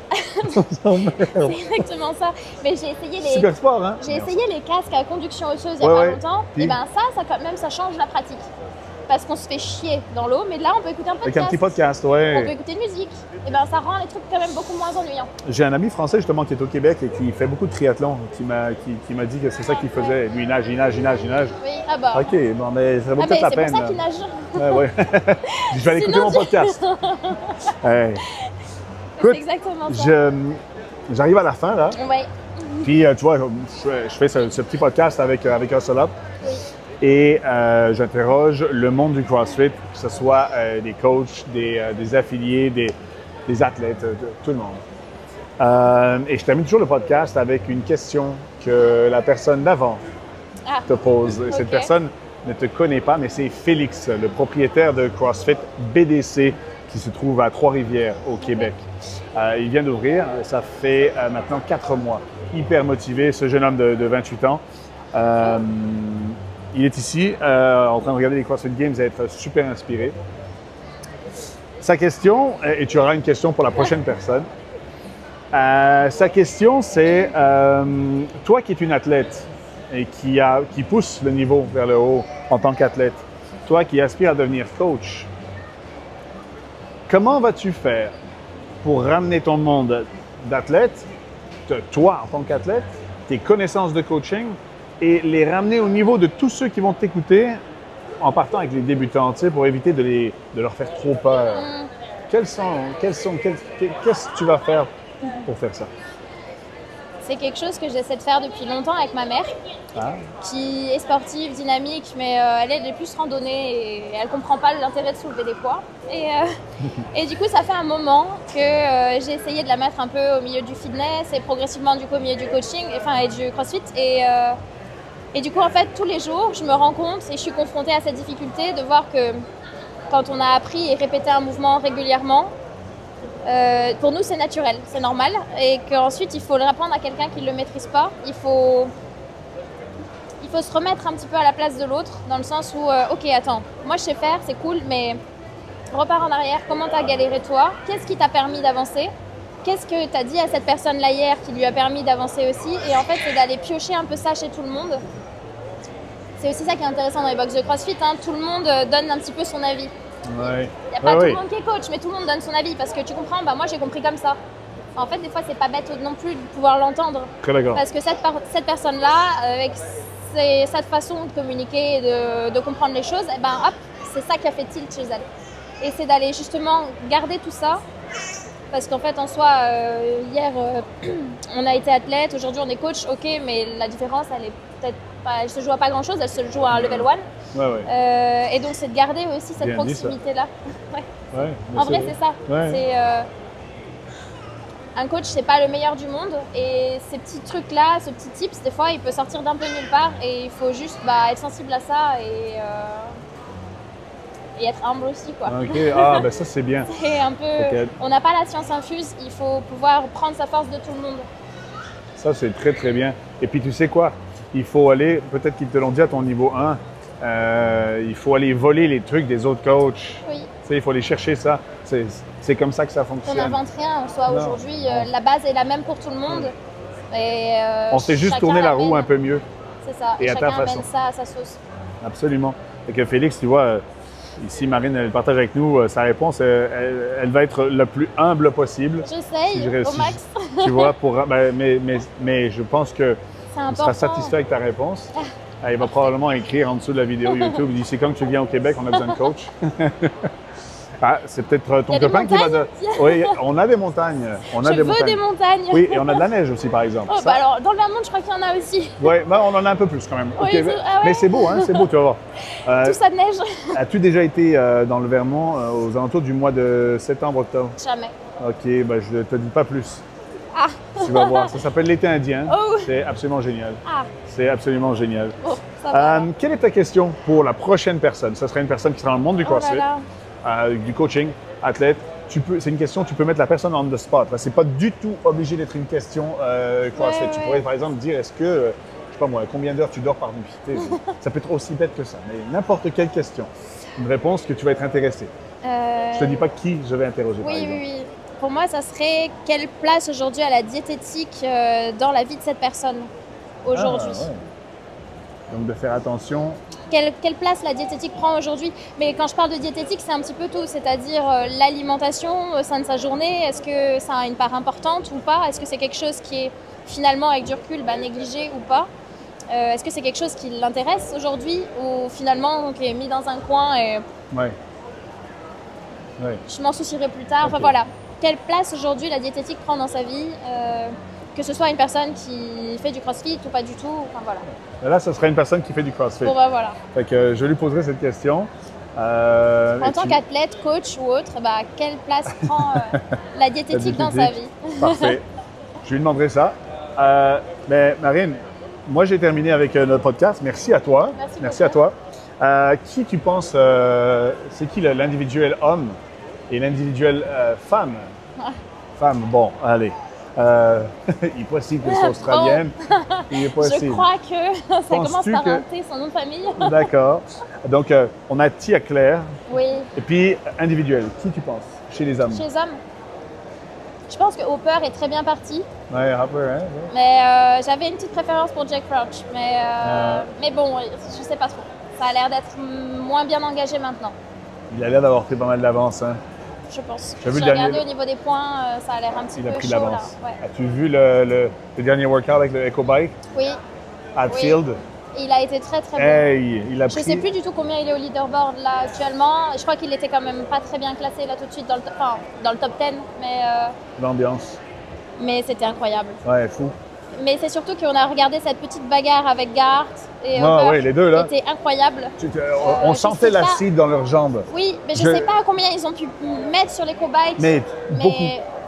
On s'emmerde. C'est exactement ça. Mais j'ai essayé les. Super sport, hein? J'ai essayé les casques à conduction osseuse il y a Ouais, pas ouais. longtemps. Puis? Et ben ça quand même, ça change la pratique. Parce qu'on se fait chier dans l'eau, mais là, on peut écouter un Avec un petit podcast. podcast, On peut ouais. écouter une musique. Et ben ça rend les trucs quand même beaucoup moins ennuyants. J'ai un ami français justement qui est au Québec et qui fait beaucoup de triathlon, qui m'a dit que c'est ça qu'il faisait. Lui, il nage. Oui, ah bah. OK, bon, mais ça vaut Ah, mais peut-être la c'est peine. pour ça qu'il nage. Ouais, ouais. Je vais aller écouter Sinon, mon podcast. Hey. C'est Écoute, exactement ça. j'arrive à la fin, là. Ouais. Puis, tu vois, je fais ce petit podcast avec Hustle Up. Oui. Et j'interroge le monde du CrossFit, que ce soit des coachs, des affiliés, des athlètes, tout le monde. Et je termine toujours le podcast avec une question que la personne d'avant Ah. te pose. Ok. Cette personne ne te connaît pas, mais c'est Félix, le propriétaire de CrossFit BDC qui se trouve à Trois-Rivières, au Québec. Il vient d'ouvrir, ça fait maintenant 4 mois. Hyper motivé, ce jeune homme de 28 ans. Il est ici, en train de regarder les CrossFit Games et être super inspiré. Sa question, et tu auras une question pour la prochaine personne. Sa question, c'est toi qui es une athlète et qui pousse le niveau vers le haut en tant qu'athlète, toi qui aspires à devenir coach, comment vas-tu faire pour ramener ton monde d'athlète, toi en tant qu'athlète, tes connaissances de coaching, et les ramener au niveau de tous ceux qui vont t'écouter en partant avec les débutants, tu sais, pour éviter de leur faire trop peur. Qu'est-ce que tu vas faire pour faire ça? C'est quelque chose que j'essaie de faire depuis longtemps avec ma mère, Ah, qui est sportive, dynamique, mais elle est plus randonnée et elle comprend pas l'intérêt de soulever des poids. Et du coup, ça fait un moment que j'ai essayé de la mettre un peu au milieu du fitness et progressivement du coup au milieu du coaching, et du CrossFit. Et du coup, en fait, tous les jours, je me rends compte et je suis confrontée à cette difficulté de voir que quand on a appris et répété un mouvement régulièrement, pour nous, c'est naturel, c'est normal. Et qu'ensuite, il faut le apprendre à quelqu'un qui ne le maîtrise pas. Il faut se remettre un petit peu à la place de l'autre, dans le sens où, ok, attends, moi je sais faire, c'est cool, mais repars en arrière, comment tu as galéré toi? Qu'est-ce qui t'a permis d'avancer? Qu'est-ce que tu as dit à cette personne-là hier qui lui a permis d'avancer aussi? Et en fait, c'est d'aller piocher un peu ça chez tout le monde. C'est aussi ça qui est intéressant dans les box de CrossFit, hein. Tout le monde donne un petit peu son avis. ouais. Il n'y a pas tout le monde qui est coach, mais tout le monde donne son avis parce que tu comprends, bah moi j'ai compris comme ça. En fait, des fois, c'est pas bête non plus de pouvoir l'entendre. Très d'accord. Parce que cette personne-là, avec cette façon de communiquer et de comprendre les choses, eh ben, hop, c'est ça qui a fait tilt chez elle. Et c'est d'aller justement garder tout ça. Parce qu'en fait, en soi, hier, on a été athlète, aujourd'hui, on est coach, ok, mais la différence, elle est peut-être pas, elle se joue à pas grand-chose, elle se joue à un level 1. Ouais. Et donc, c'est de garder aussi cette Bien dit, ça. proximité-là. Ouais. Ouais, En vrai, c'est ça. Ouais. C'est, un coach, c'est pas le meilleur du monde. Et ces petits trucs-là, ce petit tips, des fois, il peut sortir d'un peu nulle part. Et il faut juste être sensible à ça et être humble aussi, quoi. OK. Ah, ben ça, c'est bien. C'est un peu... Ok. On n'a pas la science infuse, il faut pouvoir prendre sa force de tout le monde. Ça, c'est très, très bien. Et puis, tu sais quoi? Il faut aller, peut-être qu'ils te l'ont dit à ton niveau 1, il faut aller voler les trucs des autres coachs. Oui. Tu sais, il faut aller chercher ça. C'est comme ça que ça On fonctionne. n'invente rien en soi. Non. Aujourd'hui, la base est la même pour tout le monde. Et, On sait juste chacun tourner la roue amène- un peu mieux. C'est ça. et à ta chacun façon. amène ça à sa sauce. Absolument. Et que Félix, tu vois, ici, Marine, elle partage avec nous sa réponse. Elle va être le plus humble possible. J'essaye Si je au réussis. max. Tu vois, mais je pense que C'est tu important. seras satisfait avec ta réponse. Il va probablement écrire en dessous de la vidéo YouTube. Il dit, c'est quand tu viens au Québec, on a besoin de coach. Ah, c'est peut-être ton Il y a des copain qui va... montagnes? Oui, on a des montagnes. On a Je des veux montagnes. des montagnes. Oui, et on a de la neige aussi, par exemple. Oh, Ça- bah alors, dans le Vermont, je crois qu'il y en a aussi. Ouais, ben, on en a un peu plus quand même. Oui, Ok, c'est- mais- ah ouais. Mais c'est beau, hein, c'est beau, tu vas voir. Tout ça de neige. As-tu déjà été dans le Vermont aux alentours du mois de septembre-octobre? Jamais. OK, ben je ne te dis pas plus. Ah, Tu vas voir. Ça s'appelle l'été indien. Oh. C'est absolument génial. ah, C'est absolument génial. bon, ça va. Quelle est ta question pour la prochaine personne? Ce serait une personne qui sera dans le monde du Oh là CrossFit, là. du coaching, athlète. C'est une question, tu peux mettre la personne on the spot. C'est pas du tout obligé d'être une question CrossFit. Ouais, Tu ouais. pourrais par exemple dire, est-ce que, je sais pas moi, combien d'heures tu dors par nuit? Ça peut être aussi bête que ça, mais n'importe quelle question. Une réponse que tu vas être intéressé. Je te dis pas qui je vais interroger, par Oui, exemple. oui, oui. Pour moi, ça serait quelle place aujourd'hui a la diététique dans la vie de cette personne aujourd'hui. Ah, ouais. Donc de faire attention. Quelle place la diététique prend aujourd'hui. Mais quand je parle de diététique, c'est un petit peu tout, c'est-à-dire l'alimentation au sein de sa journée. Est-ce que ça a une part importante ou pas? Est-ce que c'est quelque chose qui est finalement, avec du recul, négligé ou pas? Est-ce que c'est quelque chose qui l'intéresse aujourd'hui ou finalement qui est mis dans un coin et Ouais. Ouais. je m'en soucierai plus tard? Enfin Ok. voilà. Quelle place aujourd'hui la diététique prend dans sa vie? Que ce soit une personne qui fait du crossfit ou pas du tout. Enfin voilà. Là, ce serait une personne qui fait du CrossFit. Bon voilà. Fait que je lui poserai cette question. En tant qu'athlète, coach ou autre, quelle place prend la diététique dans sa vie? Parfait. Je lui demanderai ça. Mais Marine, moi j'ai terminé avec notre podcast. Merci à toi. Merci à toi. Qui tu penses, c'est qui l'individuel homme et l'individuel femme? Femme, bon, allez. Il est possible que c'est australienne. Il est Je possible. crois que ça commence Penses-tu par que- un T, son nom de famille. D'accord. Donc, on a Tia Claire. Oui. Et puis, individuel, qui tu penses chez les hommes? Chez les hommes, je pense que Hopper est très bien parti. Ouais, Hopper, hein? Ouais. Mais j'avais une petite préférence pour Jack Crouch. Mais bon, je sais pas trop. Ça a l'air d'être moins bien engagé maintenant, Il a l'air d'avoir pris pas mal d'avance. Hein? je pense. J'ai vu J'ai le regardé dernier- au niveau des points, ça a l'air un petit Il a peu pris chaud là. l'avance. Ouais. As-tu vu le dernier workout avec le Echo Bike Oui, à Field? et il a été très très bon. Hey, il a Je pris sais plus du tout combien il est au leaderboard là actuellement. Je crois qu'il était quand même pas très bien classé là tout de suite dans le top 10, l'ambiance. mais c'était incroyable. Ouais, fou. Mais c'est surtout qu'on a regardé cette petite bagarre avec Gart et Ah, Hopper. ouais, les deux là. C'était incroyable. On je sentait sais pas. l'acide dans leurs jambes. Oui, mais je Je- sais pas combien ils ont pu mettre sur les bikes. Mais beaucoup.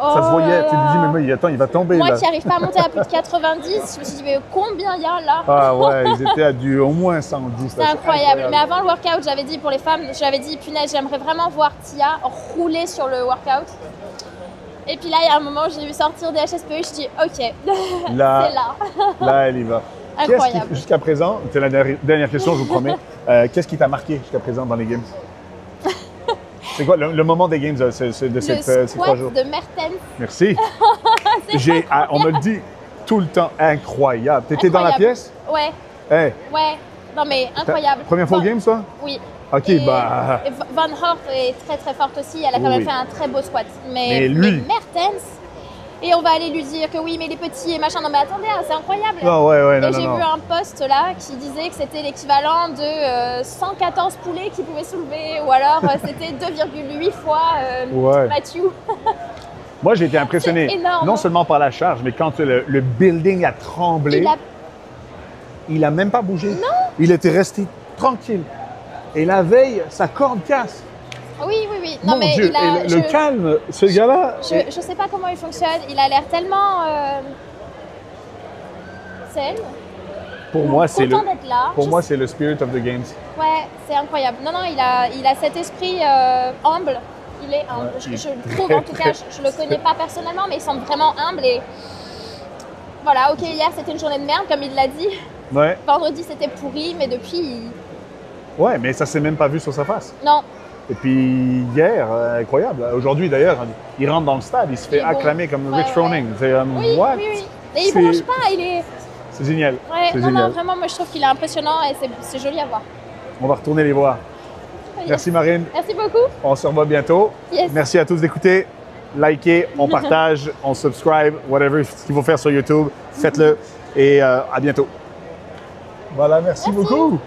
Ça se voyait. Tu te dis, mais attends, il va tomber Moi là. qui n'arrive pas à monter à plus de 90, je me suis dit, mais combien il y a là? Ah ouais, ils étaient à au moins 110. C'est incroyable. Mais avant le workout, j'avais dit pour les femmes, j'avais dit, punaise, j'aimerais vraiment voir Tia rouler sur le workout. Et puis là, il y a un moment, j'ai vu sortir des HSPE, je dis, ok, Là, c'est là. là, elle y va. Incroyable. Jusqu'à présent, c'est la dernière question, je vous promets. Qu'est-ce qui t'a marqué jusqu'à présent dans les games? C'est quoi le moment des games de ces Le 3 squat jours? de Mertens. Merci. On me le dit tout le temps, incroyable. T'étais dans la Incroyable. pièce? Ouais, Hey, ouais. Non mais incroyable. première fois au Bon, game, ça? Oui. Ok, Et bah. Van Hort est très très forte aussi, elle a quand même Oui. fait un très beau squat. Mais lui- mais Mertens, et on va aller lui dire que oui, mais les petits et machin. Non mais attendez, hein, c'est incroyable. Non, ouais, non, Et non, j'ai non. vu un post là qui disait que c'était l'équivalent de 114 poulets qu'il pouvait soulever, ou alors c'était 2,8 fois Ouais. Matthew. Moi, j'ai été impressionné, C'est énorme. non seulement par la charge, mais quand le building a tremblé, il a même pas bougé. Non. Il était resté tranquille. Et la veille, sa corde casse. Oui, oui, oui. Non Mon mais Dieu, il a. et le calme, ce gars-là. Je sais pas comment il fonctionne. Il a l'air tellement zen. Pour moi, c'est content d'être là. Pour moi, c'est le spirit of the games. Ouais, c'est incroyable. Non, il a cet esprit humble. Il est humble. Ouais, il est je le trouve, en tout cas, je le connais pas personnellement, mais il semble vraiment humble. Et voilà, ok, hier c'était une journée de merde, comme il l'a dit. Ouais. Vendredi c'était pourri, mais depuis, Ouais, mais ça s'est même pas vu sur sa face. non. Et puis hier, incroyable. Aujourd'hui d'ailleurs, il rentre dans le stade, il se fait Il est bon. acclamer comme Ouais, Rich ouais. Froning. C'est Oui, what? oui, oui. Et il C'est- bronche pas, il est. C'est génial. Ouais, C'est non, génial. vraiment, moi je trouve qu'il est impressionnant et c'est joli à voir. On va retourner les voir. Merci Marine. Merci beaucoup. On se revoit bientôt. Yes. Merci à tous d'écouter. Likez, on partage, on subscribe, whatever ce qu'il faut faire sur YouTube, faites-le et à bientôt. Voilà, merci beaucoup.